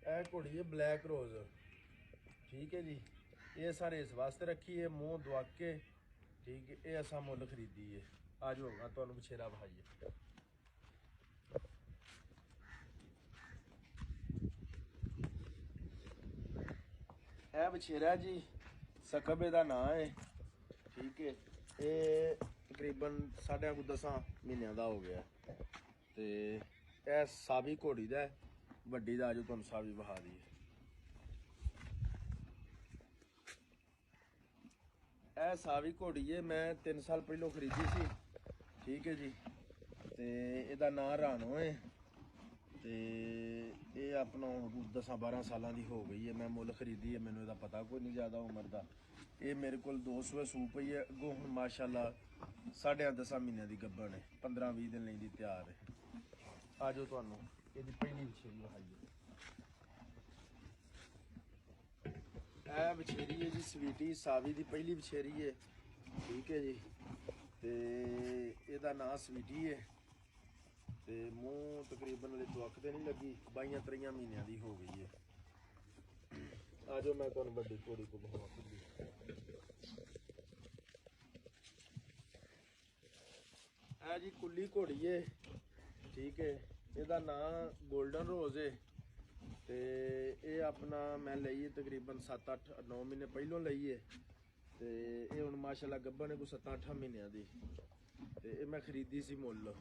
ਇਹ ਘੋੜੀ है ब्लैक रोज, ठीक है जी। ये सारे इस वास्ते रखी है मूँह दवा के, ठीक है। ये असा मुल खरीदी है। आ जाओ तुहानू बछेरा बहाइए। यह बछेरा जी सकब का नाम है, ठीक है। ये तकरीबन 10.5 महीनों का हो गया। तो यह सावी घोड़ी का वड्डी का जो तुहानू सावी बहा दी है। यह सावी घोड़ी है, मैं 3 साल पहलों खरीदी सी, ठीक है जी। तो यदा नाम राणो है। तो ये अपना 10-12 साल की हो गई है। मैं मुल खरीदी है, मैनू पता कोई नहीं ज़्यादा उम्र का। ये मेरे को 2 सूए सूप पई है। अगों हुण माशाअल्लाह 10.5 महीनों की गब्बन है, 15-20 दिन लेंदी तैयार है। आ जाओ तुहानू इसकी पहली बछेरी बहाइए। यह बछेरी है जी स्वीटी सावी की पहली बछेरी है, ठीक है जी। तो यदा नाम स्वीटी है। तो मूँह तकरीबन दुअक तो नहीं लगी, 22-23 महीनों की हो गई है। आ जाओ मैं तुहानू बड़ी घोड़ी को बहावा। है जी कुली घोड़ी है, ठीक है। यदा नाम गोल्डन रोज है। तो ये अपना मैं लई है तकरीबन 7-8-9 महीने पहलों लई है। तो ये हुण माशाअल्लाह गब्बन है कोई 7-8 महीनों की। तो ये मैं खरीदी सी मुल।